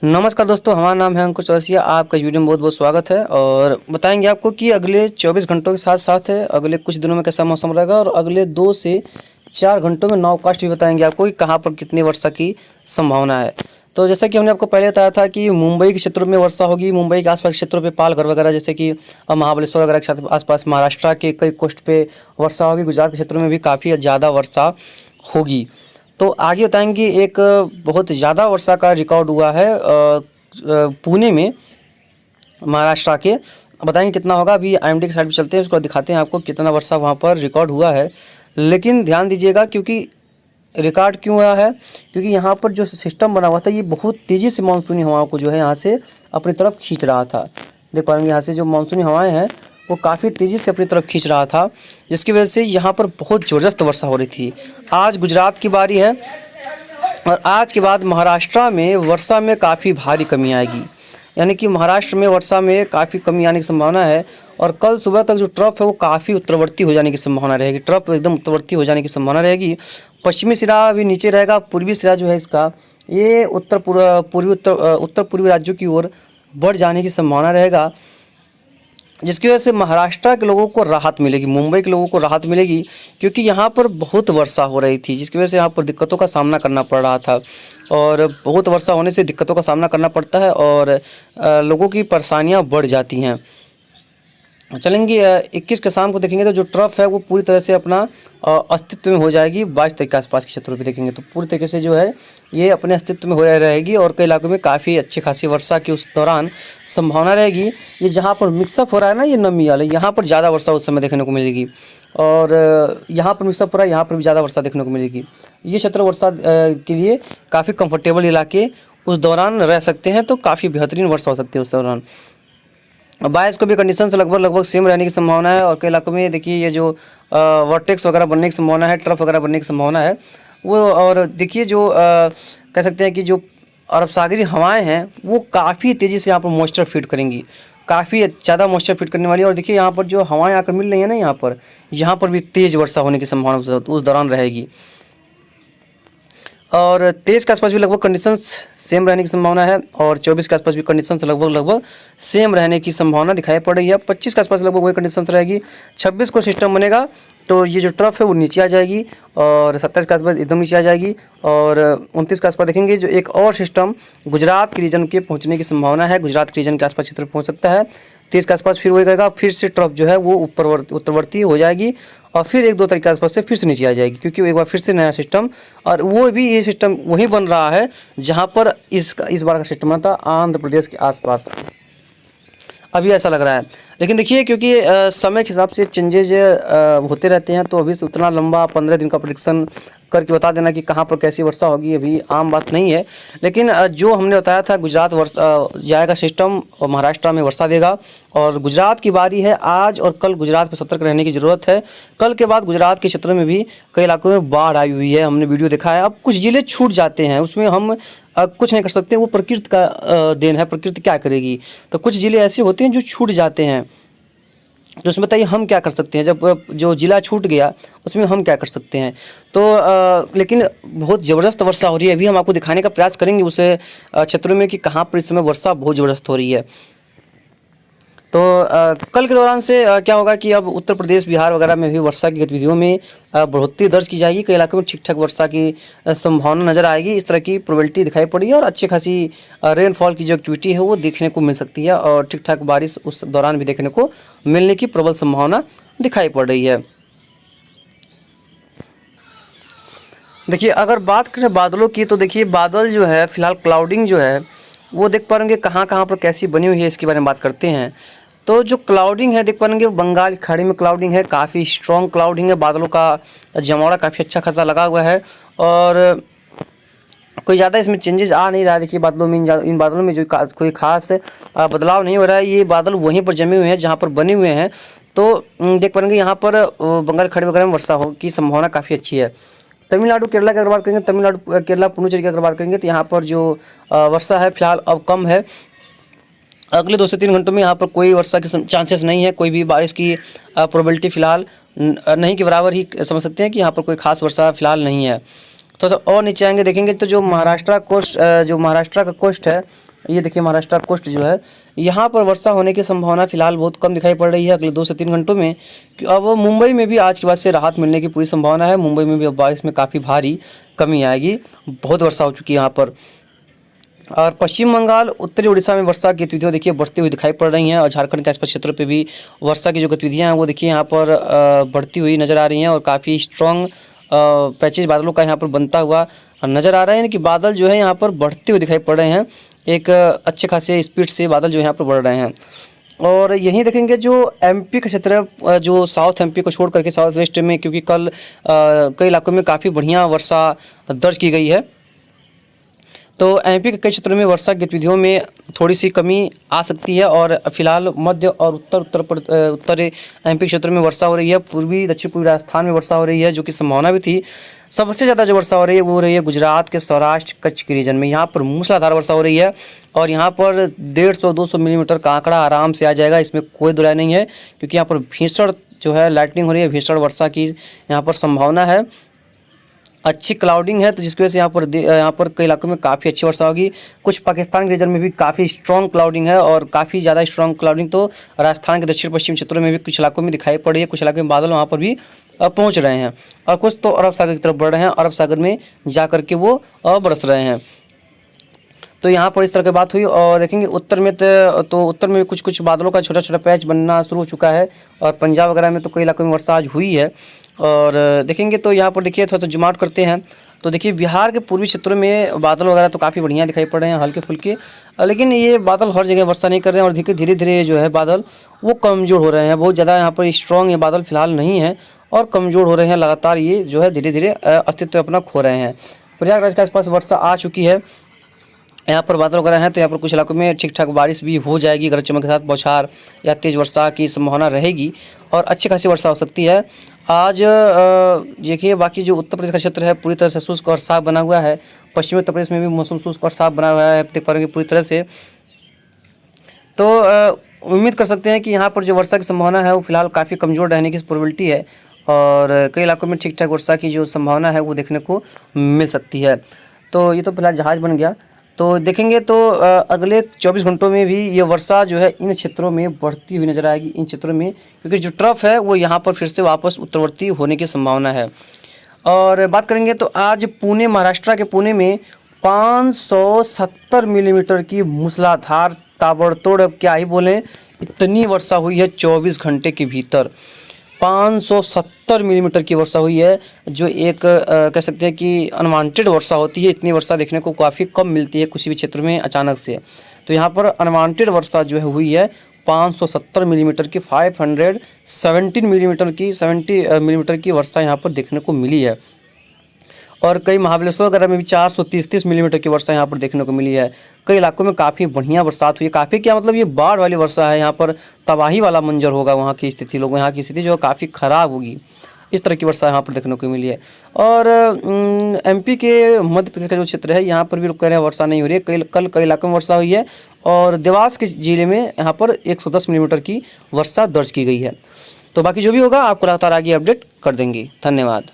नमस्कार दोस्तों, हमारा नाम है अंकुर चौरसिया। आपका इस वीडियो में बहुत बहुत स्वागत है और बताएंगे आपको कि अगले 24 घंटों के साथ साथ है अगले कुछ दिनों में कैसा मौसम रहेगा और अगले 2 से 4 घंटों में नाउकास्ट भी बताएंगे आपको कि कहाँ पर कितनी वर्षा की संभावना है। तो जैसा कि हमने आपको पहले बताया था कि मुंबई के क्षेत्रों में वर्षा होगी, मुंबई के आसपास के क्षेत्रों पे पालघर वगैरह जैसे कि महाबलेश्वर वगैरह के आसपास महाराष्ट्र के कई कोस्ट पे वर्षा होगी, गुजरात के क्षेत्रों में भी काफ़ी ज़्यादा वर्षा होगी। तो आगे बताएंगे एक बहुत ज़्यादा वर्षा का रिकॉर्ड हुआ है पुणे में, महाराष्ट्र के। बताएंगे कितना होगा। अभी आईएमडी की साइड पे चलते हैं, उसको दिखाते हैं आपको कितना वर्षा वहाँ पर रिकॉर्ड हुआ है। लेकिन ध्यान दीजिएगा, क्योंकि रिकॉर्ड क्यों हुआ है, क्योंकि यहाँ पर जो सिस्टम बना हुआ था ये बहुत तेज़ी से मानसूनी हवाओं को जो है यहाँ से अपनी तरफ खींच रहा था। देख पाएंगे यहाँ से जो मानसूनी हवाएं हैं वो काफ़ी तेज़ी से अपनी तरफ खींच रहा था, जिसकी वजह से यहाँ पर बहुत ज़बरदस्त वर्षा हो रही थी। आज गुजरात की बारी है और आज के बाद महाराष्ट्र में वर्षा में काफ़ी भारी कमी आएगी, यानी कि महाराष्ट्र में वर्षा में काफ़ी कमी आने की संभावना है। और कल सुबह तक जो ट्रफ है वो काफ़ी उत्तरवर्ती हो जाने की संभावना रहेगी, ट्रफ एकदम उत्तरवर्ती हो जाने की संभावना रहेगी। पश्चिमी सिरा भी नीचे रहेगा, पूर्वी सिरा जो है इसका ये उत्तर पूर्वी राज्यों की ओर बढ़ जाने की संभावना रहेगा, जिसकी वजह से महाराष्ट्र के लोगों को राहत मिलेगी, मुंबई के लोगों को राहत मिलेगी, क्योंकि यहाँ पर बहुत वर्षा हो रही थी, जिसकी वजह से यहाँ पर दिक्कतों का सामना करना पड़ रहा था। और बहुत वर्षा होने से दिक्कतों का सामना करना पड़ता है और लोगों की परेशानियाँ बढ़ जाती हैं। चलेंगे 21 के शाम को देखेंगे तो जो ट्रफ है वो पूरी तरह से अपना अस्तित्व में हो जाएगी। 22 तारीख के आसपास के क्षेत्रों पे देखेंगे तो पूरी तरीके से जो है ये अपने अस्तित्व में हो रहेगी और कई इलाकों में काफ़ी अच्छी खासी वर्षा की उस दौरान संभावना रहेगी। ये जहाँ पर मिक्सअप हो रहा है ना, ये नमी वाला, यहाँ पर ज़्यादा वर्षा उस समय देखने को मिलेगी और यहाँ पर मिक्सअप हो रहा है, यहाँ पर भी ज़्यादा वर्षा देखने को मिलेगी। ये क्षेत्र वर्षा के लिए काफ़ी कम्फर्टेबल इलाके उस दौरान रह सकते हैं, तो काफ़ी बेहतरीन वर्षा हो सकती है उस दौरान। 22 को भी कंडीशन से लगभग सेम रहने की संभावना है और कई इलाकों में देखिए ये जो वर्टेक्स वगैरह बनने की संभावना है, ट्रफ वगैरह बनने की संभावना है वो। और देखिए जो कह सकते हैं कि जो अरब सागरी हवाएं हैं वो काफ़ी तेज़ी से यहाँ पर मॉइस्चर फीड करेंगी, काफ़ी ज़्यादा मॉइस्चर फीड करने वाली है। और देखिए यहाँ पर जो हवाएं आकर मिल रही हैं ना, यहाँ पर भी तेज़ वर्षा होने की संभावना उस दौरान रहेगी। और 23 के आसपास भी लगभग कंडीशंस सेम रहने की संभावना है और 24 के आसपास भी कंडीशंस लगभग सेम रहने की संभावना दिखाई पड़ रही है। 25 के आसपास लगभग वही कंडीशंस रहेगी। 26 को सिस्टम बनेगा तो ये जो ट्रफ है वो नीचे आ जाएगी और 27 के आसपास एकदम नीचे आ जाएगी और 29 के आसपास देखेंगे जो एक और सिस्टम गुजरात के रीजन के पहुँचने की संभावना है, गुजरात के रीजन के आसपास क्षेत्र पहुँच सकता है। 30 के आसपास फिर वही कहेगा, फिर से ट्रफ जो है वो उत्तरवर्ती हो जाएगी और फिर 1-2 तारीख के आसपास से फिर से नीचे आ जाएगी, क्योंकि एक बार फिर से नया सिस्टम, और वो भी ये सिस्टम वहीं बन रहा है जहाँ पर इस बार का सिस्टम बना था आंध्र प्रदेश के आसपास, अभी ऐसा लग रहा है। लेकिन देखिए क्योंकि समय के हिसाब से चेंजेज होते रहते हैं, तो अभी से उतना लंबा 15 दिन का प्रेडिक्शन करके बता देना कि कहाँ पर कैसी वर्षा होगी अभी आम बात नहीं है। लेकिन जो हमने बताया था गुजरात जाएगा सिस्टम और महाराष्ट्र में वर्षा देगा और गुजरात की बारी है। आज और कल गुजरात पर सतर्क रहने की ज़रूरत है। कल के बाद गुजरात के क्षेत्रों में भी कई इलाकों में बाढ़ आई हुई है, हमने वीडियो दिखा है। अब कुछ ज़िले छूट जाते हैं, उसमें हम कुछ नहीं कर सकते, वो प्रकृति का देन है, प्रकृति क्या करेगी। तो कुछ ज़िले ऐसे होते हैं जो छूट जाते हैं, तो उसमें बताइए हम क्या कर सकते हैं। जब जो ज़िला छूट गया उसमें हम क्या कर सकते हैं। तो लेकिन बहुत ज़बरदस्त वर्षा हो रही है, अभी हम आपको दिखाने का प्रयास करेंगे उस क्षेत्रों में कि कहाँ पर इस समय वर्षा बहुत ज़बरदस्त हो रही है। तो कल के दौरान से क्या होगा कि अब उत्तर प्रदेश, बिहार वगैरह में भी वर्षा की गतिविधियों में बढ़ोतरी दर्ज की जाएगी। कई इलाकों में ठीक ठाक वर्षा की संभावना नज़र आएगी, इस तरह की प्रोबेबिलिटी दिखाई पड़ी है और अच्छी खासी रेनफॉल की जो एक्टिविटी है वो देखने को मिल सकती है और ठीक ठाक बारिश उस दौरान भी देखने को मिलने की प्रबल संभावना दिखाई पड़ रही है। देखिए अगर बात करें बादलों की, तो देखिए बादल जो है फिलहाल क्लाउडिंग जो है वो देख पाएंगे कहाँ कहाँ पर कैसी बनी हुई है, इसके बारे में बात करते हैं। तो जो क्लाउडिंग है देख पाएंगे बंगाल की खाड़ी में क्लाउडिंग है, काफ़ी स्ट्रॉन्ग क्लाउडिंग है, बादलों का जमावड़ा काफ़ी अच्छा खासा लगा हुआ है और कोई ज़्यादा इसमें चेंजेस आ नहीं रहा है। देखिए बादलों में इन बादलों में जो कोई खास बदलाव नहीं हो रहा है, ये बादल वहीं पर जमे हुए हैं जहाँ पर बने हुए हैं। तो देख पाएंगे यहाँ पर बंगाल खाड़ी वगैरह में वर्षा की संभावना काफ़ी अच्छी है। तमिलनाडु केरला की अगर बात करेंगे, तमिलनाडु केरला पुडुचेरी की अगर बात करेंगे तो यहाँ पर जो वर्षा है फिलहाल अब कम है। अगले 2 से 3 घंटों में यहाँ पर कोई वर्षा के चांसेस नहीं है, कोई भी बारिश की प्रोबेबिलिटी फिलहाल नहीं के बराबर ही समझ सकते हैं कि यहाँ पर कोई खास वर्षा फिलहाल नहीं है। तो और नीचे आएंगे देखेंगे तो जो महाराष्ट्र का कोस्ट है ये देखिए महाराष्ट्र कोस्ट जो है, यहाँ पर वर्षा होने की संभावना फिलहाल बहुत कम दिखाई पड़ रही है अगले 2 से 3 घंटों में। अब मुंबई में भी आज के बाद से राहत मिलने की पूरी संभावना है। मुंबई में भी अब बारिश में काफ़ी भारी कमी आएगी, बहुत वर्षा हो चुकी है यहाँ पर। और पश्चिम बंगाल, उत्तरी उड़ीसा में वर्षा की गतिविधियाँ देखिए बढ़ती हुई दिखाई पड़ रही हैं, और झारखंड के आसपास क्षेत्रों पे भी वर्षा की जो गतिविधियाँ हैं वो देखिए यहाँ पर बढ़ती हुई नज़र आ रही हैं, और काफ़ी स्ट्रॉन्ग पैचेज बादलों का यहाँ पर बनता हुआ नज़र आ रहा है। यानी कि बादल जो है यहाँ पर बढ़ते हुए दिखाई पड़ रहे हैं, एक अच्छे खासे स्पीड से बादल जो है यहाँ पर बढ़ रहे हैं। और यहीं देखेंगे जो एमपी का क्षेत्र है, जो साउथ एमपी को छोड़ करके साउथ वेस्ट में, क्योंकि कल कई इलाकों में काफ़ी बढ़िया वर्षा दर्ज की गई है, तो एमपी के कई क्षेत्रों में वर्षा गतिविधियों में थोड़ी सी कमी आ सकती है। और फिलहाल मध्य और उत्तर एमपी क्षेत्र में वर्षा हो रही है। पूर्वी दक्षिण पूर्वी राजस्थान में वर्षा हो रही है, जो कि संभावना भी थी। सबसे ज़्यादा जो वर्षा हो रही है वो हो रही है गुजरात के सौराष्ट्र कच्छ के रीजन में। यहाँ पर मूसलाधार वर्षा हो रही है, और यहाँ पर 150-200 मिलीमीटर का आंकड़ा आराम से आ जाएगा, इसमें कोई दुराई नहीं है, क्योंकि यहाँ पर भीषण जो है लाइटनिंग हो रही है, भीषण वर्षा की यहाँ पर संभावना है। अच्छी क्लाउडिंग है, तो जिसकी वजह से यहाँ पर कई इलाकों में काफ़ी अच्छी वर्षा होगी। कुछ पाकिस्तान के रीजन में भी काफ़ी स्ट्रॉन्ग क्लाउडिंग है, और काफ़ी ज़्यादा स्ट्रॉन्ग क्लाउडिंग तो राजस्थान के दक्षिण पश्चिम क्षेत्रों में भी कुछ इलाकों में दिखाई पड़ रही है। कुछ इलाकों में बादल वहाँ पर भी पहुँच रहे हैं, और कुछ तो अरब सागर की तरफ बढ़ रहे हैं, अरब सागर में जा करके वो बरस रहे हैं। तो यहाँ पर इस तरह की बात हुई। और देखेंगे उत्तर में तो उत्तर में कुछ कुछ बादलों का छोटा छोटा पैच बनना शुरू हो चुका है, और पंजाब वगैरह में तो कई इलाकों में वर्षा आज हुई है। और देखेंगे तो यहाँ पर देखिए थोड़ा सा जूम आउट करते हैं, तो देखिए बिहार के पूर्वी क्षेत्रों में बादल वगैरह तो काफ़ी बढ़िया दिखाई पड़ रहे हैं, हल्के फुल्के, लेकिन ये बादल हर जगह वर्षा नहीं कर रहे हैं, और धीरे धीरे जो है बादल वो कमज़ोर हो रहे हैं। बहुत ज़्यादा यहाँ पर स्ट्रॉन्ग ये बादल फिलहाल नहीं है, और कमज़ोर हो रहे हैं लगातार, ये जो है धीरे धीरे अस्तित्व अपना खो रहे हैं। प्रयागराज के आसपास वर्षा आ चुकी है, यहाँ पर बादल वगैरह हैं, तो यहाँ पर कुछ इलाकों में ठीक ठाक बारिश भी हो जाएगी, गरज चमक के साथ बौछार या तेज़ वर्षा की संभावना रहेगी, और अच्छी खासी वर्षा हो सकती है आज। देखिए बाकी जो उत्तर प्रदेश का क्षेत्र है पूरी तरह से शुष्क और साफ बना हुआ है। पश्चिमी उत्तर प्रदेश में भी मौसम शुष्क और साफ बना हुआ है, देख पा रहे हैं पूरी तरह से। तो उम्मीद कर सकते हैं कि यहाँ पर जो वर्षा की संभावना है वो फिलहाल काफ़ी कमज़ोर रहने की प्रोबेबिलिटी है, और कई इलाकों में ठीक ठाक वर्षा की जो संभावना है वो देखने को मिल सकती है। तो ये तो फिलहाल जहाज़ बन गया। तो देखेंगे तो अगले 24 घंटों में भी ये वर्षा जो है इन क्षेत्रों में बढ़ती हुई नज़र आएगी, इन क्षेत्रों में, क्योंकि जो ट्रफ है वो यहाँ पर फिर से वापस उत्तरवर्ती होने की संभावना है। और बात करेंगे तो आज पुणे, महाराष्ट्र के पुणे में 570 मिलीमीटर की मूसलाधार ताबड़तोड़, अब क्या ही बोलें, इतनी वर्षा हुई है 24 घंटे के भीतर। 570 मिलीमीटर की वर्षा हुई है, जो एक कह सकते हैं कि अनवांटेड वर्षा होती है। इतनी वर्षा देखने को काफ़ी कम मिलती है किसी भी क्षेत्र में अचानक से। तो यहाँ पर अनवांटेड वर्षा जो है हुई है 570 मिलीमीटर की, 517 मिलीमीटर की, 70 मिलीमीटर की वर्षा यहाँ पर देखने को मिली है। और कई महाबलेश्वर वगैरह में भी 430 मिलीमीटर की वर्षा यहाँ पर देखने को मिली है। कई इलाकों में काफ़ी बढ़िया बरसात हुई है। काफ़ी क्या मतलब, ये बाढ़ वाली वर्षा है, यहाँ पर तबाही वाला मंजर होगा, वहाँ की स्थिति, लोगों यहाँ की स्थिति जो है काफ़ी ख़राब होगी। इस तरह की वर्षा यहाँ पर देखने को मिली है। और एमपी के मध्य प्रदेश का जो क्षेत्र है यहाँ पर भी कह रहे हैं वर्षा नहीं हो रही है। कल कई इलाकों में वर्षा हुई है, और देवास के ज़िले में यहाँ पर 110 मिलीमीटर की वर्षा दर्ज की गई है। तो बाकी जो भी होगा आपको लगातार आगे अपडेट कर देंगे। धन्यवाद।